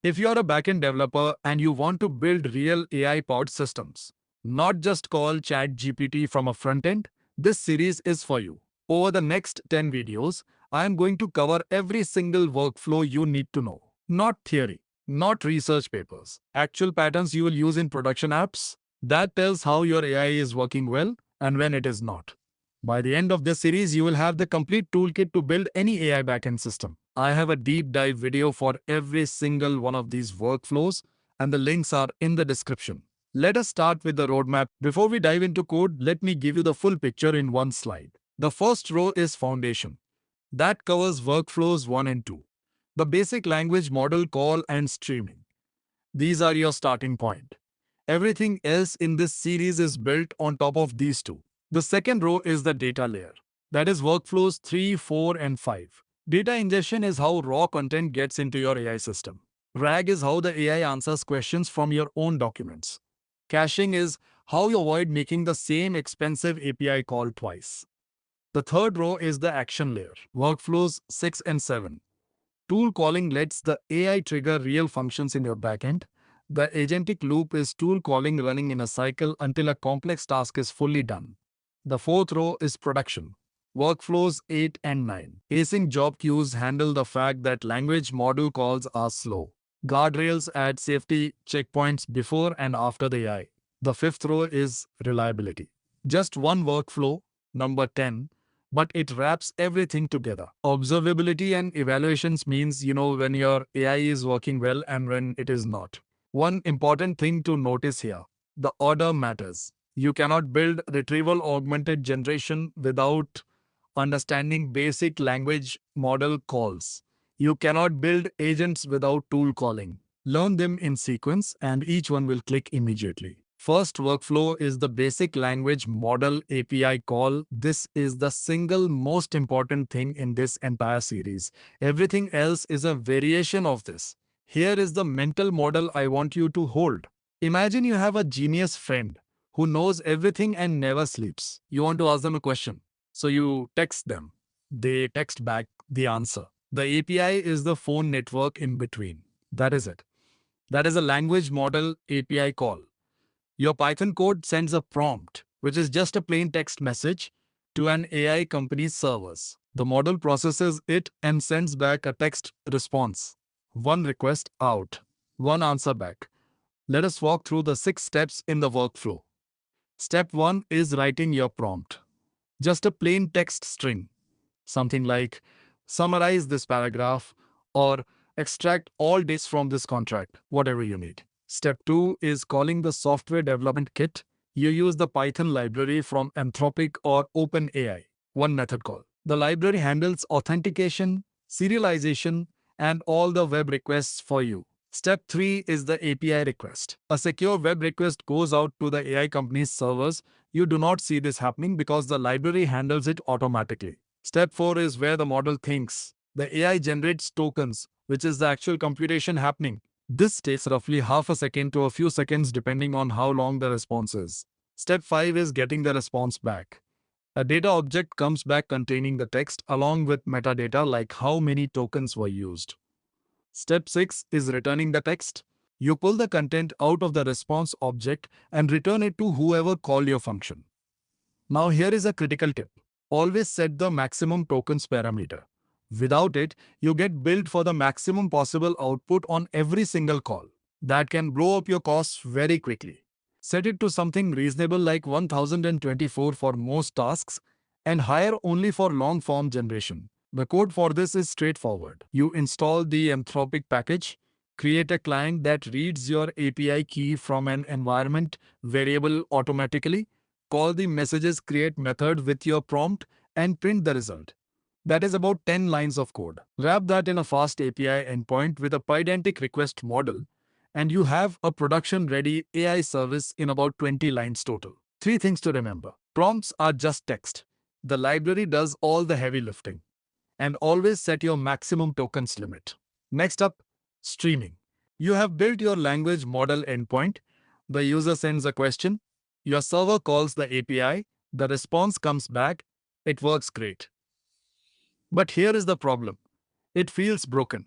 If you are a backend developer and you want to build real AI-powered systems, not just call ChatGPT from a front end, this series is for you. Over the next 10 videos, I am going to cover every single workflow you need to know. Not theory, not research papers, actual patterns you will use in production apps. That tells how your AI is working well and when it is not. By the end of this series, you will have the complete toolkit to build any AI backend system. I have a deep dive video for every single one of these workflows, and the links are in the description. Let us start with the roadmap. Before we dive into code, let me give you the full picture in one slide. The first row is foundation. That covers workflows 1 and 2. The basic language model call and streaming. These are your starting point. Everything else in this series is built on top of these two. The second row is the data layer. That is workflows 3, 4, and 5. Data ingestion is how raw content gets into your AI system. RAG is how the AI answers questions from your own documents. Caching is how you avoid making the same expensive API call twice. The third row is the action layer, workflows 6 and 7. Tool calling lets the AI trigger real functions in your backend. The agentic loop is tool calling running in a cycle until a complex task is fully done. The fourth row is production. Workflows 8 and 9. Async job queues handle the fact that language model calls are slow. Guardrails add safety checkpoints before and after the AI. The fifth row is reliability. Just one workflow, number 10, but it wraps everything together. Observability and evaluations means you know when your AI is working well and when it is not. One important thing to notice here, the order matters. You cannot build retrieval augmented generation without understanding basic language model calls. You cannot build agents without tool calling. Learn them in sequence and each one will click immediately. First workflow is the basic language model API call. This is the single most important thing in this entire series. Everything else is a variation of this. Here is the mental model I want you to hold. Imagine you have a genius friend who knows everything and never sleeps. You want to ask them a question. So you text them. They text back the answer. The API is the phone network in between. That is it. That is a language model API call. Your Python code sends a prompt, which is just a plain text message, to an AI company's servers. The model processes it and sends back a text response. One request out, one answer back. Let us walk through the 6 steps in the workflow. Step 1 is writing your prompt. Just a plain text string. Something like, summarize this paragraph or extract all this from this contract, whatever you need. Step 2 is calling the software development kit. You use the Python library from Anthropic or OpenAI. One method call. The library handles authentication, serialization, and all the web requests for you. Step 3 is the API request. A secure web request goes out to the AI company's servers. You do not see this happening because the library handles it automatically. Step 4 is where the model thinks. The AI generates tokens, which is the actual computation happening. This takes roughly half a second to a few seconds depending on how long the response is. Step 5 is getting the response back. A data object comes back containing the text along with metadata like how many tokens were used. Step 6 is returning the text. You pull the content out of the response object and return it to whoever called your function. Now here is a critical tip. Always set the maximum tokens parameter. Without it, you get billed for the maximum possible output on every single call. That can blow up your costs very quickly. Set it to something reasonable like 1024 for most tasks and higher only for long form generation. The code for this is straightforward. You install the Anthropic package, create a client that reads your API key from an environment variable automatically, call the messages create method with your prompt, and print the result. That is about 10 lines of code. Wrap that in a fast API endpoint with a Pydantic request model, and you have a production-ready AI service in about 20 lines total. 3 things to remember. Prompts are just text. The library does all the heavy lifting. And always set your maximum tokens limit. Next up, streaming. You have built your language model endpoint. The user sends a question. Your server calls the API. The response comes back. It works great. But here is the problem. It feels broken.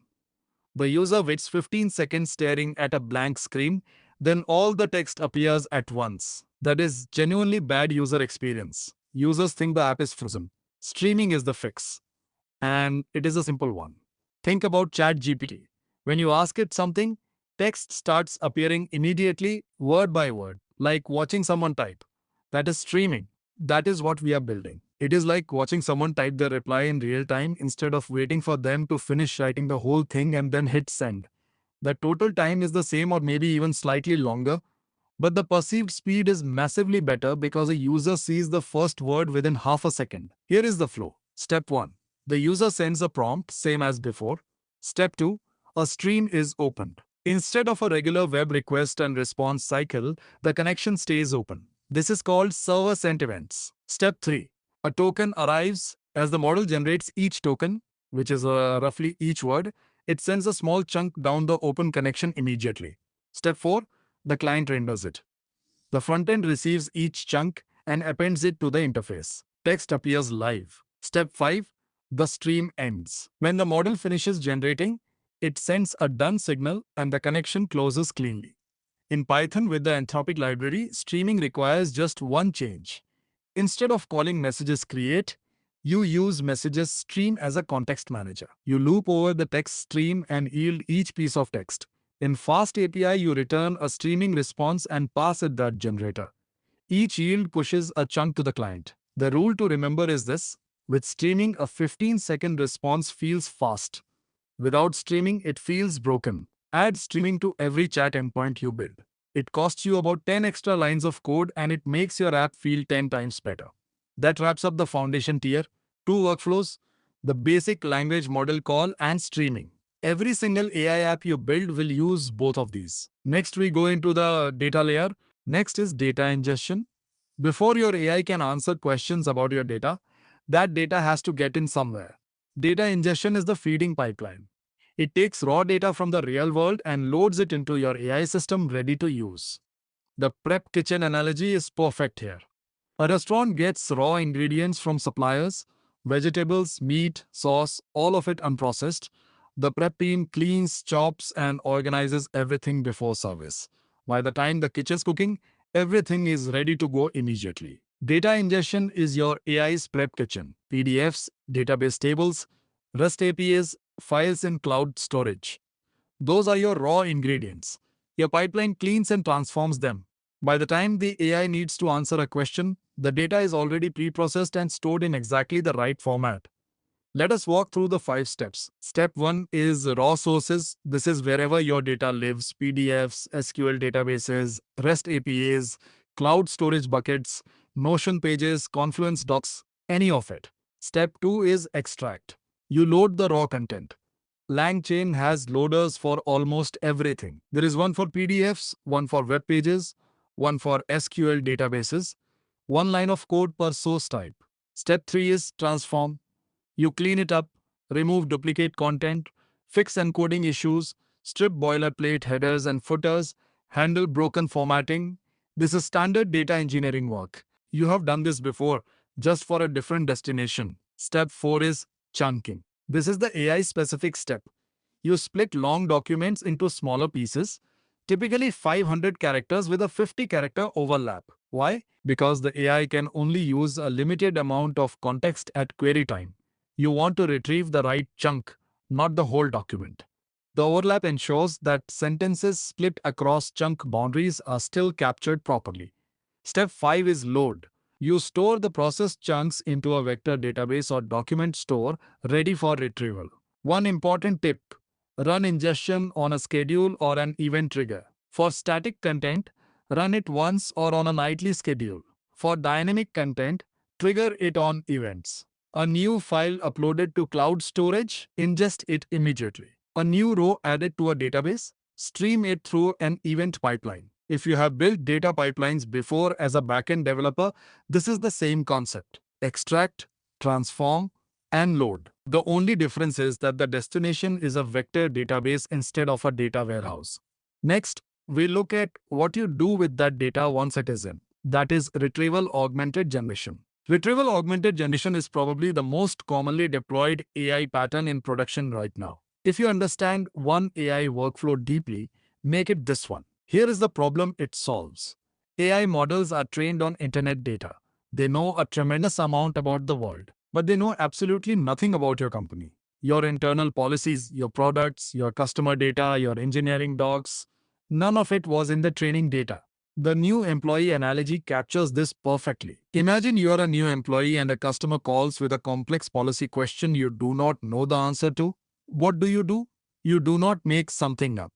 The user waits 15 seconds staring at a blank screen, then all the text appears at once. That is genuinely bad user experience. Users think the app is frozen. Streaming is the fix. And it is a simple one. Think about ChatGPT. When you ask it something, text starts appearing immediately, word by word, like watching someone type. That is streaming. That is what we are building. It is like watching someone type the reply in real time instead of waiting for them to finish writing the whole thing and then hit send. The total time is the same or maybe even slightly longer, but the perceived speed is massively better because a user sees the first word within half a second. Here is the flow. Step 1. The user sends a prompt, same as before. Step 2. A stream is opened. Instead of a regular web request and response cycle, the connection stays open. This is called server sent events. Step 3. A token arrives. As the model generates each token, which is roughly each word, it sends a small chunk down the open connection immediately. Step 4. The client renders it. The frontend receives each chunk and appends it to the interface. Text appears live. Step 5. The stream ends. When the model finishes generating, it sends a done signal and the connection closes cleanly. In Python with the Anthropic library, streaming requires just one change. Instead of calling messages create, you use messages stream as a context manager. You loop over the text stream and yield each piece of text. In Fast API, you return a streaming response and pass it that generator. Each yield pushes a chunk to the client. The rule to remember is this: with streaming, a 15-second response feels fast. Without streaming, it feels broken. Add streaming to every chat endpoint you build. It costs you about 10 extra lines of code and it makes your app feel 10 times better. That wraps up the foundation tier. 2 workflows: the basic language model call and streaming. Every single AI app you build will use both of these. Next, we go into the data layer. Next is data ingestion. Before your AI can answer questions about your data, that data has to get in somewhere. Data ingestion is the feeding pipeline. It takes raw data from the real world and loads it into your AI system ready to use. The prep kitchen analogy is perfect here. A restaurant gets raw ingredients from suppliers: vegetables, meat, sauce, all of it unprocessed. The prep team cleans, chops, and organizes everything before service. By the time the kitchen's cooking, everything is ready to go immediately. Data ingestion is your AI's prep kitchen: PDFs, database tables, REST APIs, files in cloud storage. Those are your raw ingredients. Your pipeline cleans and transforms them. By the time the AI needs to answer a question, the data is already pre-processed and stored in exactly the right format. Let us walk through the 5 steps. Step 1 is raw sources. This is wherever your data lives: PDFs, SQL databases, REST APIs, cloud storage buckets, Notion pages, Confluence docs, any of it. Step 2 is extract. You load the raw content. LangChain has loaders for almost everything. There is one for PDFs, one for web pages, one for SQL databases, one line of code per source type. Step 3 is transform. You clean it up, remove duplicate content, fix encoding issues, strip boilerplate headers and footers, handle broken formatting. This is standard data engineering work. You have done this before, just for a different destination. Step 4 is chunking. This is the AI-specific step. You split long documents into smaller pieces, typically 500 characters with a 50-character overlap. Why? Because the AI can only use a limited amount of context at query time. You want to retrieve the right chunk, not the whole document. The overlap ensures that sentences split across chunk boundaries are still captured properly. Step 5 is load. You store the processed chunks into a vector database or document store ready for retrieval. One important tip: run ingestion on a schedule or an event trigger. For static content, run it once or on a nightly schedule. For dynamic content, trigger it on events. A new file uploaded to cloud storage, ingest it immediately. A new row added to a database, stream it through an event pipeline. If you have built data pipelines before as a backend developer, this is the same concept: extract, transform, and load. The only difference is that the destination is a vector database instead of a data warehouse. Next, we look at what you do with that data once it is in. That is retrieval augmented generation. Retrieval augmented generation is probably the most commonly deployed AI pattern in production right now. If you understand one AI workflow deeply, make it this one. Here is the problem it solves. AI models are trained on internet data. They know a tremendous amount about the world, but they know absolutely nothing about your company. Your internal policies, your products, your customer data, your engineering docs, none of it was in the training data. The new employee analogy captures this perfectly. Imagine you are a new employee and a customer calls with a complex policy question you do not know the answer to. What do? You do not make something up.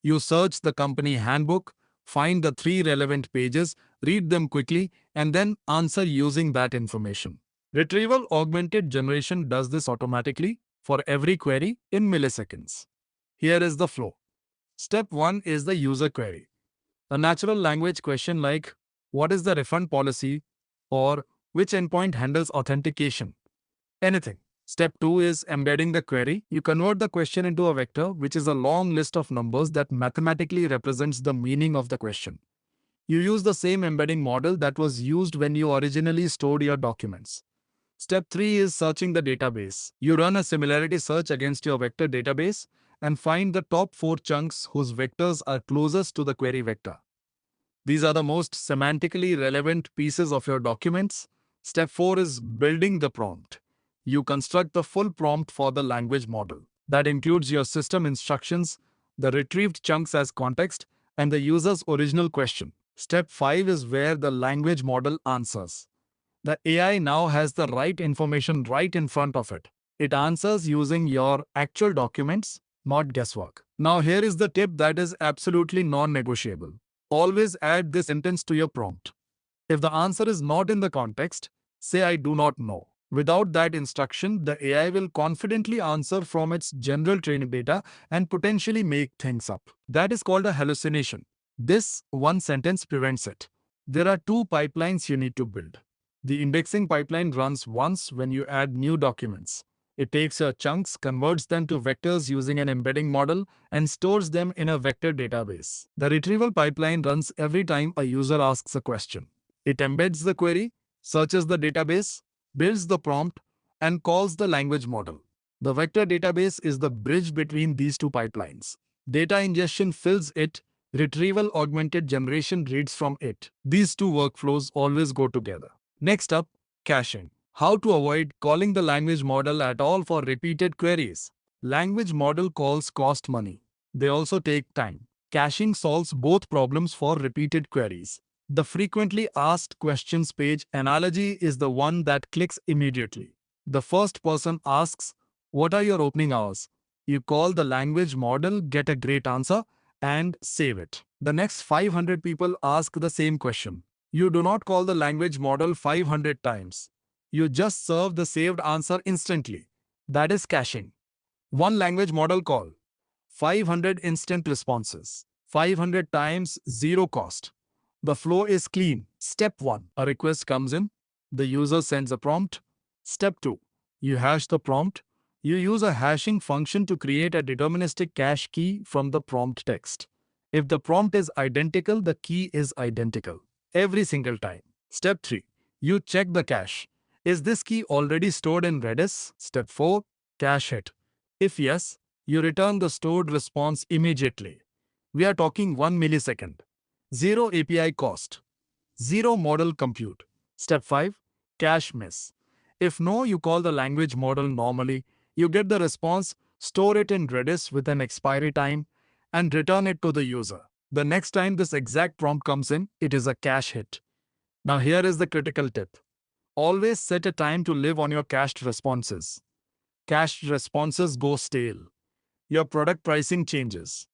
You search the company handbook, find the three relevant pages, read them quickly, and then answer using that information. Retrieval augmented generation does this automatically for every query in milliseconds. Here is the flow. Step 1 is the user query. A natural language question like, what is the refund policy? Or which endpoint handles authentication? Anything. Step 2 is embedding the query. You convert the question into a vector, which is a long list of numbers that mathematically represents the meaning of the question. You use the same embedding model that was used when you originally stored your documents. Step 3 is searching the database. You run a similarity search against your vector database and find the top 4 chunks whose vectors are closest to the query vector. These are the most semantically relevant pieces of your documents. Step 4 is building the prompt. You construct the full prompt for the language model. That includes your system instructions, the retrieved chunks as context, and the user's original question. Step 5 is where the language model answers. The AI now has the right information right in front of it. It answers using your actual documents, not guesswork. Now, here is the tip that is absolutely non negotiable. Always add this sentence to your prompt. If the answer is not in the context, say I do not know. Without that instruction, the AI will confidently answer from its general training data and potentially make things up. That is called a hallucination. This one sentence prevents it. There are two pipelines you need to build. The indexing pipeline runs once when you add new documents. It takes your chunks, converts them to vectors using an embedding model, and stores them in a vector database. The retrieval pipeline runs every time a user asks a question. It embeds the query, searches the database, builds the prompt, and calls the language model. The vector database is the bridge between these two pipelines. Data ingestion fills it, retrieval augmented generation reads from it. These two workflows always go together. Next up, caching. How to avoid calling the language model at all for repeated queries. Language model calls cost money. They also take time. Caching solves both problems for repeated queries. The frequently asked questions page analogy is the one that clicks immediately. The first person asks, what are your opening hours? You call the language model, get a great answer, and save it. The next 500 people ask the same question. You do not call the language model 500 times. You just serve the saved answer instantly. That is caching. One language model call. 500 instant responses. 500 times, zero cost. The flow is clean. Step 1. A request comes in. The user sends a prompt. Step 2. You hash the prompt. You use a hashing function to create a deterministic cache key from the prompt text. If the prompt is identical, the key is identical every single time. Step 3. You check the cache. Is this key already stored in Redis? Step 4. Cache hit. If yes, you return the stored response immediately. We are talking 1 millisecond. Zero API cost. Zero model compute. Step 5. Cache miss. If no, you call the language model normally. You get the response, store it in Redis with an expiry time, and return it to the user. The next time this exact prompt comes in, it is a cache hit. Now here is the critical tip. Always set a time to live on your cached responses. Cached responses go stale. Your product pricing changes.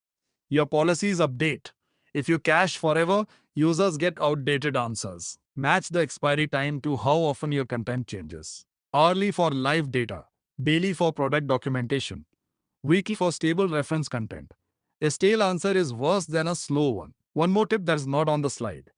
Your policies update. If you cache forever, users get outdated answers. Match the expiry time to how often your content changes. Hourly for live data. Daily for product documentation. Weekly for stable reference content. A stale answer is worse than a slow one. One more tip that is not on the slide.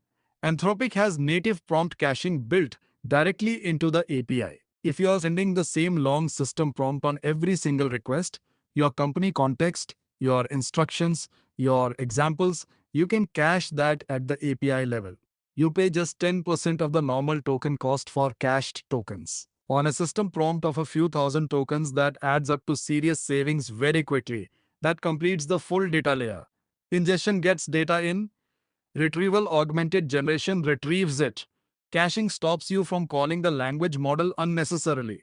Anthropic has native prompt caching built directly into the API. If you are sending the same long system prompt on every single request, your company context, your instructions, your examples, you can cache that at the API level. You pay just 10% of the normal token cost for cached tokens. On a system prompt of a few thousand tokens, that adds up to serious savings very quickly. That completes the full data layer. Ingestion gets data in, retrieval augmented generation retrieves it. Caching stops you from calling the language model unnecessarily.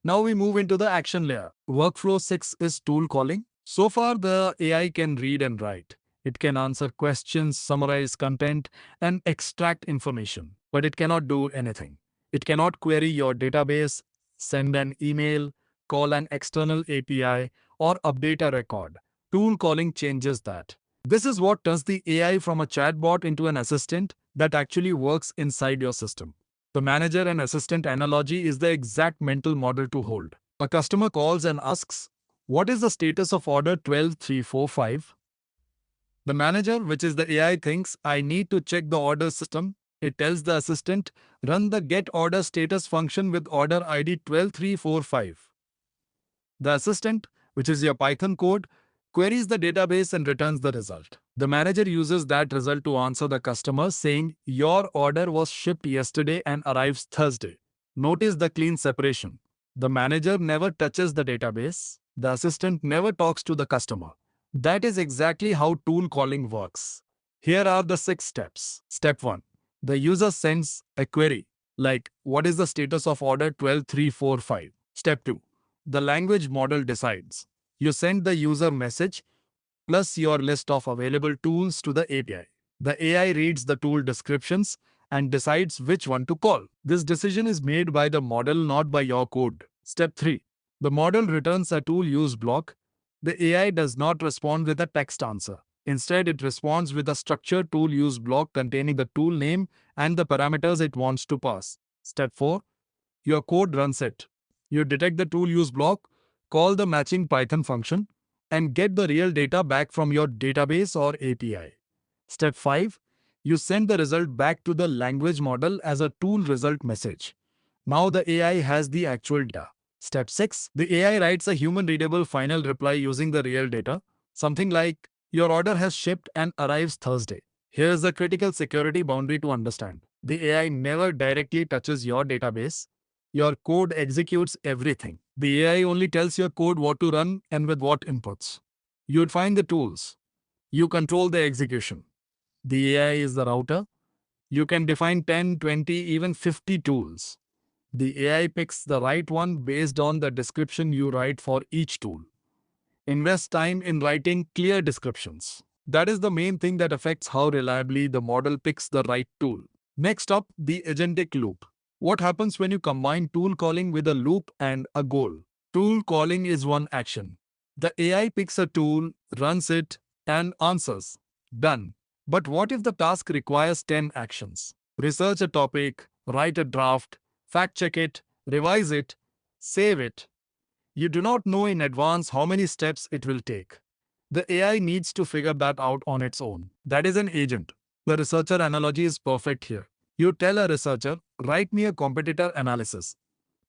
Now we move into the action layer. Workflow 6 is tool calling. So far, the AI can read and write. It can answer questions, summarize content, and extract information. But it cannot do anything. It cannot query your database, send an email, call an external API, or update a record. Tool calling changes that. This is what turns the AI from a chatbot into an assistant that actually works inside your system. The manager and assistant analogy is the exact mental model to hold. A customer calls and asks, "What is the status of order 12345?" The manager, which is the AI, thinks, "I need to check the order system." It tells the assistant, "Run the get order status function with order ID 12345. The assistant, which is your Python code, queries the database and returns the result. The manager uses that result to answer the customer saying, "Your order was shipped yesterday and arrives Thursday." Notice the clean separation. The manager never touches the database. The assistant never talks to the customer. That is exactly how tool calling works. Here are the 6 steps. Step 1. The user sends a query like, "What is the status of order 12345?" Step 2. The language model decides. You send the user message plus your list of available tools to the API. The AI reads the tool descriptions and decides which one to call. This decision is made by the model, not by your code. Step 3. The model returns a tool use block. The AI does not respond with a text answer. Instead, it responds with a structured tool use block containing the tool name and the parameters it wants to pass. Step 4. Your code runs it. You detect the tool use block, call the matching Python function, and get the real data back from your database or API. Step 5. You send the result back to the language model as a tool result message. Now the AI has the actual data. Step 6. The AI writes a human-readable final reply using the real data. Something like, "Your order has shipped and arrives Thursday." Here's the critical security boundary to understand. The AI never directly touches your database. Your code executes everything. The AI only tells your code what to run and with what inputs. You define the tools. You control the execution. The AI is the router. You can define 10, 20, even 50 tools. The AI picks the right one based on the description you write for each tool. Invest time in writing clear descriptions. That is the main thing that affects how reliably the model picks the right tool. Next up, the agentic loop. What happens when you combine tool calling with a loop and a goal? Tool calling is one action. The AI picks a tool, runs it, and answers. Done. But what if the task requires 10 actions? Research a topic, write a draft, fact check it, revise it, save it. You do not know in advance how many steps it will take. The AI needs to figure that out on its own. That is an agent. The researcher analogy is perfect here. You tell a researcher, "Write me a competitor analysis."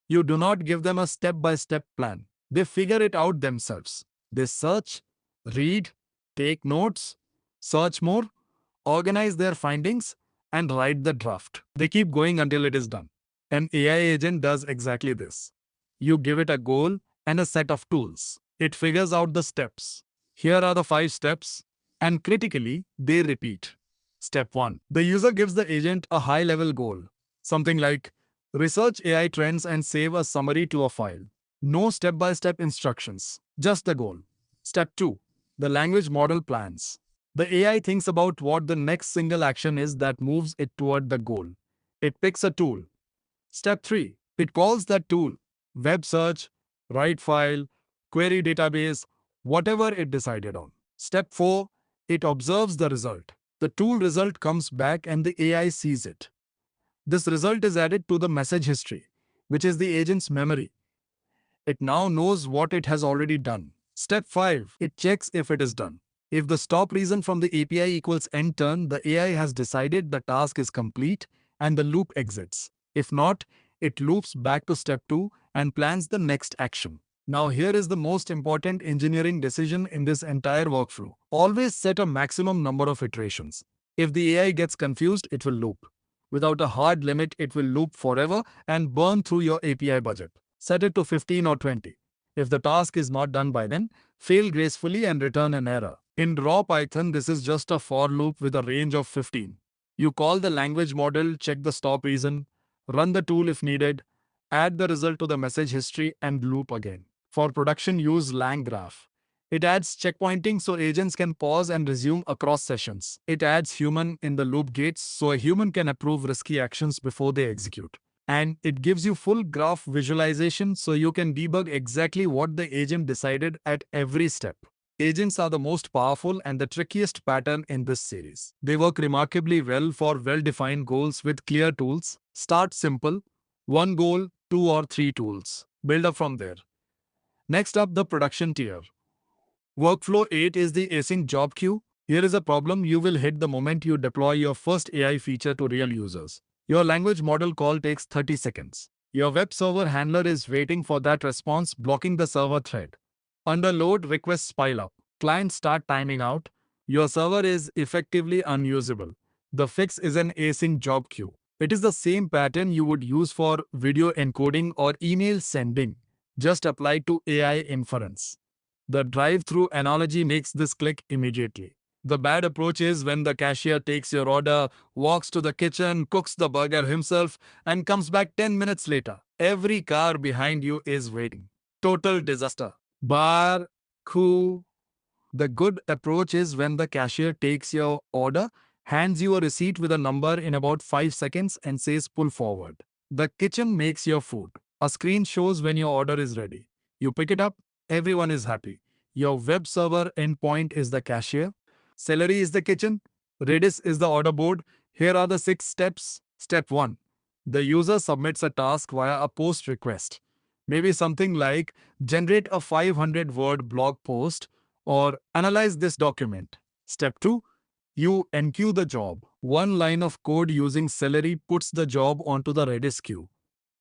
You do not give them a step-by-step plan. They figure it out themselves. They search, read, take notes, search more, organize their findings, and write the draft. They keep going until it is done. An AI agent does exactly this. You give it a goal and a set of tools. It figures out the steps. Here are the 5 steps, and critically, they repeat. Step 1. The user gives the agent a high-level goal. Something like, "Research AI trends and save a summary to a file." No step-by-step instructions, just the goal. Step 2. The language model plans. The AI thinks about what the next single action is that moves it toward the goal. It picks a tool. Step 3. It calls that tool. Web search, write file, query database, whatever it decided on. Step 4. It observes the result. The tool result comes back and the AI sees it. This result is added to the message history, which is the agent's memory. It now knows what it has already done. Step 5. It checks if it is done. If the stop reason from the API equals end turn, the AI has decided the task is complete and the loop exits. If not, it loops back to step 2 and plans the next action. Now here is the most important engineering decision in this entire workflow. Always set a maximum number of iterations. If the AI gets confused, it will loop. Without a hard limit, it will loop forever and burn through your API budget. Set it to 15 or 20. If the task is not done by then, fail gracefully and return an error. In raw Python, this is just a for loop with a range of 15. You call the language model, check the stop reason, run the tool if needed, add the result to the message history, and loop again. For production, use LangGraph. It adds checkpointing so agents can pause and resume across sessions. It adds human in the loop gates so a human can approve risky actions before they execute. And it gives you full graph visualization so you can debug exactly what the agent decided at every step. Agents are the most powerful and the trickiest pattern in this series. They work remarkably well for well-defined goals with clear tools. Start simple, one goal, two or three tools. Build up from there. Next up, the production tier. Workflow 8 is the async job queue. Here is a problem you will hit the moment you deploy your first AI feature to real users. Your language model call takes 30 seconds. Your web server handler is waiting for that response, blocking the server thread. Under load, requests pile up. Clients start timing out. Your server is effectively unusable. The fix is an async job queue. It is the same pattern you would use for video encoding or email sending, just applied to AI inference. The drive-through analogy makes this click immediately. The bad approach is when the cashier takes your order, walks to the kitchen, cooks the burger himself, and comes back 10 minutes later. Every car behind you is waiting. Total disaster. Bar, coup. The good approach is when the cashier takes your order, hands you a receipt with a number in about 5 seconds and says pull forward. The kitchen makes your food. A screen shows when your order is ready. You pick it up, everyone is happy. Your web server endpoint is the cashier. Celery is the kitchen. Redis is the order board. Here are the 6 steps. Step 1. The user submits a task via a post request. Maybe something like generate a 500-word blog post or analyze this document. Step 2. You enqueue the job. One line of code using Celery puts the job onto the Redis queue.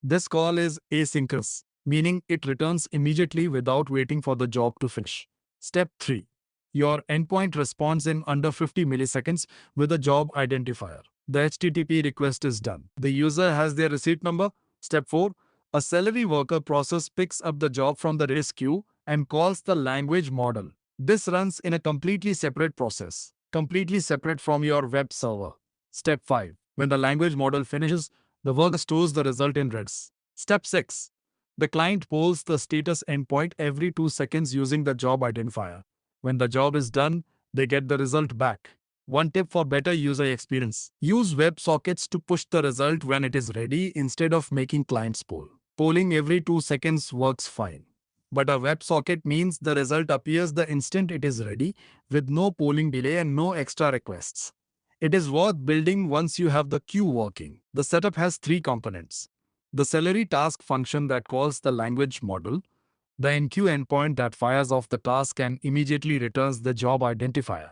This call is asynchronous, meaning it returns immediately without waiting for the job to finish. Step 3. Your endpoint responds in under 50 milliseconds with a job identifier. The HTTP request is done. The user has their receipt number. Step 4. A Celery worker process picks up the job from the Redis queue and calls the language model. This runs in a completely separate process, completely separate from your web server. Step 5. When the language model finishes, the worker stores the result in Redis. Step 6. The client polls the status endpoint every 2 seconds using the job identifier. When the job is done, they get the result back. One tip for better user experience. Use WebSockets to push the result when it is ready instead of making clients poll. Polling every 2 seconds works fine. But a WebSocket means the result appears the instant it is ready with no polling delay and no extra requests. It is worth building once you have the queue working. The setup has 3 components. The Celery task function that calls the language model, the enqueue endpoint that fires off the task and immediately returns the job identifier,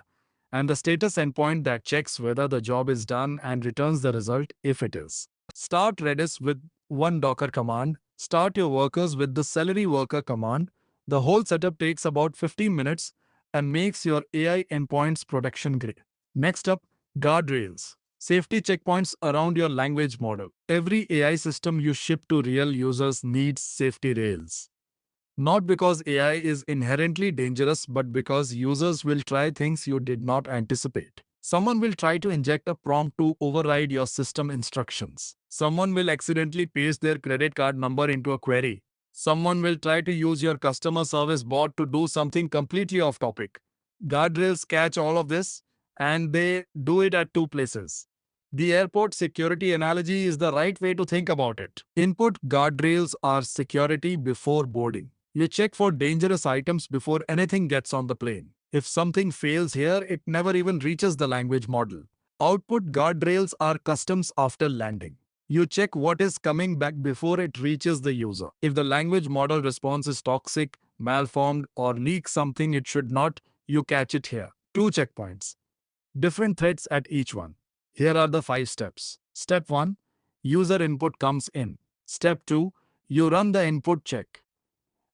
and the status endpoint that checks whether the job is done and returns the result if it is. Start Redis with one Docker command. Start your workers with the Celery worker command. The whole setup takes about 15 minutes and makes your AI endpoints production grade. Next up, Guardrails. Safety checkpoints around your language model. Every AI system you ship to real users needs safety rails. Not because AI is inherently dangerous, but because users will try things you did not anticipate. Someone will try to inject a prompt to override your system instructions. Someone will accidentally paste their credit card number into a query. Someone will try to use your customer service bot to do something completely off topic. Guardrails catch all of this, and they do it at 2 places. The airport security analogy is the right way to think about it. Input guardrails are security before boarding. You check for dangerous items before anything gets on the plane. If something fails here, it never even reaches the language model. Output guardrails are customs after landing. You check what is coming back before it reaches the user. If the language model response is toxic, malformed, or leaks something it should not, you catch it here. 2 checkpoints. Different threads at each one. Here are the 5 steps. Step 1. User input comes in. Step 2. You run the input check.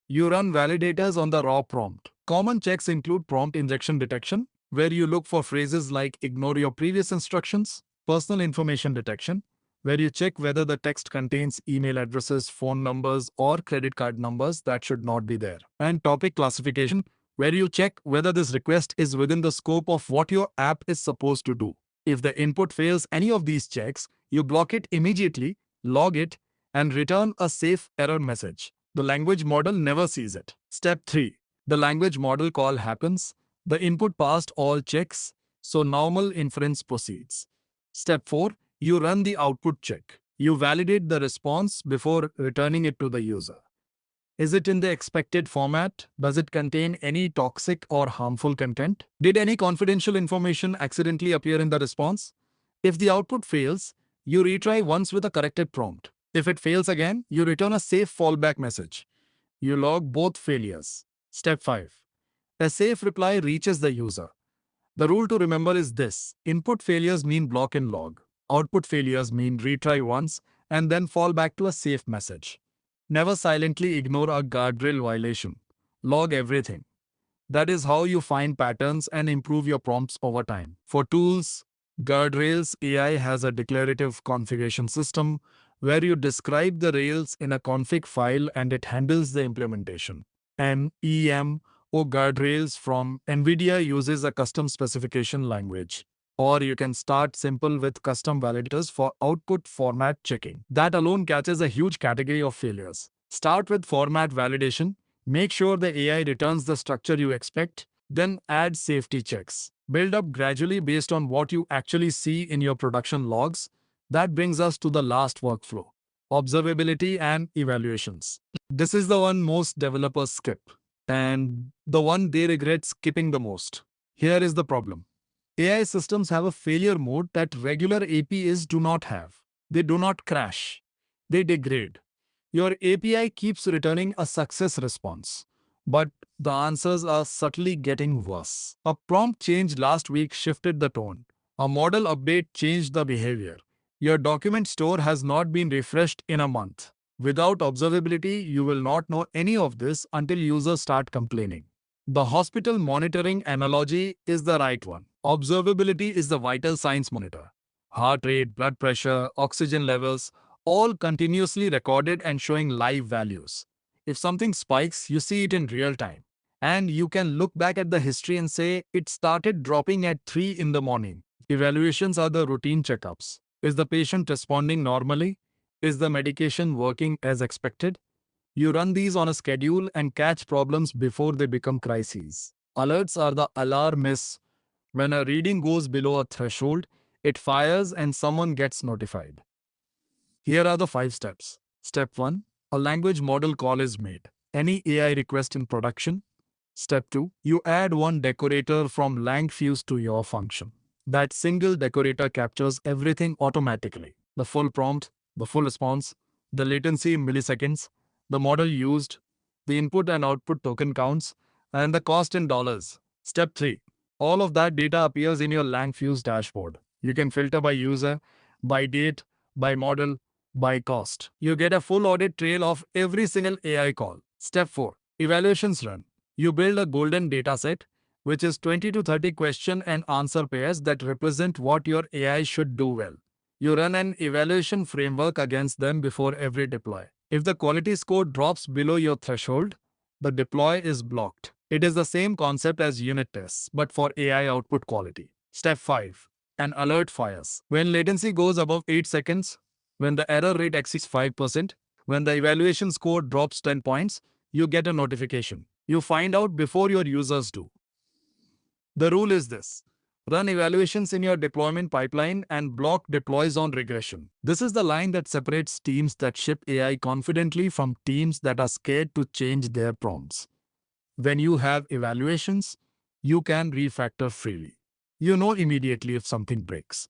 You run validators on the raw prompt. Common checks include prompt injection detection, where you look for phrases like ignore your previous instructions, personal information detection, where you check whether the text contains email addresses, phone numbers, or credit card numbers that should not be there. And topic classification, where you check whether this request is within the scope of what your app is supposed to do. If the input fails any of these checks, you block it immediately, log it, and return a safe error message. The language model never sees it. Step 3. The language model call happens. The input passed all checks, so normal inference proceeds. Step 4. You run the output check. You validate the response before returning it to the user. Is it in the expected format? Does it contain any toxic or harmful content? Did any confidential information accidentally appear in the response? If the output fails, you retry once with a corrected prompt. If it fails again, you return a safe fallback message. You log both failures. Step 5. A safe reply reaches the user. The rule to remember is this: input failures mean block and log. Output failures mean retry once and then fall back to a safe message. Never silently ignore a guardrail violation. Log everything. That is how you find patterns and improve your prompts over time. For tools, Guardrails AI has a declarative configuration system where you describe the Rails in a config file and it handles the implementation. NEM or Guardrails from NVIDIA uses a custom specification language. Or you can start simple with custom validators for output format checking. That alone catches a huge category of failures. Start with format validation. Make sure the AI returns the structure you expect. Then add safety checks. Build up gradually based on what you actually see in your production logs. That brings us to the last workflow: observability and evaluations. This is the one most developers skip, and the one they regret skipping the most. Here is the problem: AI systems have a failure mode that regular APIs do not have. They do not crash, they degrade. Your API keeps returning a success response, but the answers are subtly getting worse. A prompt change last week shifted the tone. A model update changed the behavior. Your document store has not been refreshed in a month. Without observability, you will not know any of this until users start complaining. The hospital monitoring analogy is the right one. Observability is the vital signs monitor. Heart rate, blood pressure, oxygen levels, all continuously recorded and showing live values. If something spikes, you see it in real time. And you can look back at the history and say it started dropping at 3 in the morning. Evaluations are the routine checkups. Is the patient responding normally? Is the medication working as expected? You run these on a schedule and catch problems before they become crises. Alerts are the alarmists. When a reading goes below a threshold, it fires and someone gets notified. Here are the 5 steps. Step 1. A language model call is made. Any AI request in production. Step 2. You add one decorator from Langfuse to your function. That single decorator captures everything automatically: the full prompt, the full response, the latency in milliseconds, the model used, the input and output token counts, and the cost in dollars. Step 3. All of that data appears in your Langfuse dashboard. You can filter by user, by date, by model, by cost. You get a full audit trail of every single AI call. Step 4. Evaluations run. You build a golden dataset, which is 20 to 30 question and answer pairs that represent what your AI should do well. You run an evaluation framework against them before every deploy. If the quality score drops below your threshold, the deploy is blocked. It is the same concept as unit tests, but for AI output quality. Step 5. An alert fires. When latency goes above 8 seconds, when the error rate exceeds 5%, when the evaluation score drops 10 points, you get a notification. You find out before your users do. The rule is this: run evaluations in your deployment pipeline and block deploys on regression. This is the line that separates teams that ship AI confidently from teams that are scared to change their prompts. When you have evaluations, you can refactor freely. You know immediately if something breaks.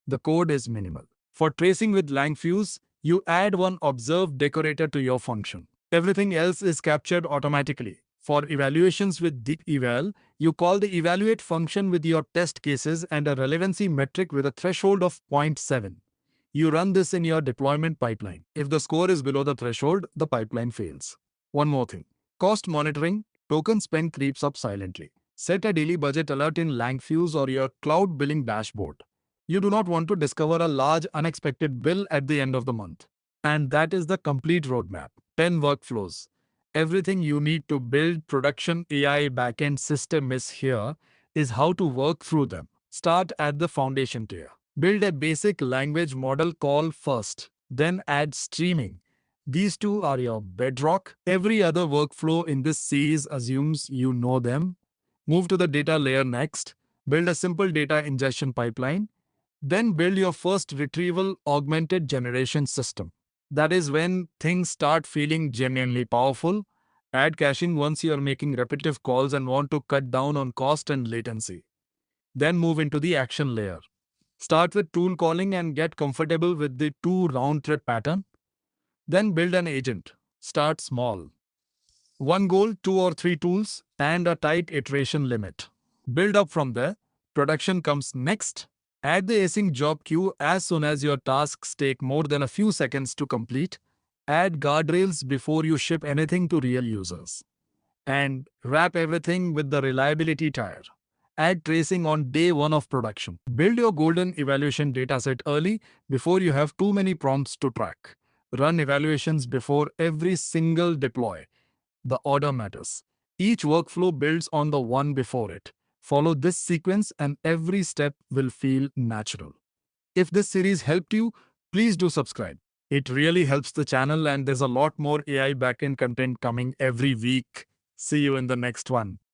The code is minimal. For tracing with Langfuse, you add one observe decorator to your function. Everything else is captured automatically. For evaluations with deep eval, you call the evaluate function with your test cases and a relevancy metric with a threshold of 0.7. You run this in your deployment pipeline. If the score is below the threshold, the pipeline fails. One more thing: cost monitoring. Token spend creeps up silently. Set a daily budget alert in Langfuse or your cloud billing dashboard. You do not want to discover a large unexpected bill at the end of the month. And that is the complete roadmap. 10 workflows. Everything you need to build production AI backend system is here, is how to work through them. Start at the foundation tier. Build a basic language model call first, then add streaming. These two are your bedrock. Every other workflow in this series assumes you know them. Move to the data layer next. Build a simple data ingestion pipeline. Then build your first retrieval augmented generation system. That is when things start feeling genuinely powerful. Add caching once you are making repetitive calls and want to cut down on cost and latency. Then move into the action layer. Start with tool calling and get comfortable with the 2 round trip pattern. Then build an agent. Start small. One goal, 2 or 3 tools, and a tight iteration limit. Build up from there. Production comes next. Add the async job queue as soon as your tasks take more than a few seconds to complete. Add guardrails before you ship anything to real users. And wrap everything with the reliability tier. Add tracing on day 1 of production. Build your golden evaluation dataset early before you have too many prompts to track. Run evaluations before every single deploy. The order matters. Each workflow builds on the one before it. Follow this sequence and every step will feel natural. If this series helped you, please do subscribe. It really helps the channel and there's a lot more AI backend content coming every week. See you in the next one.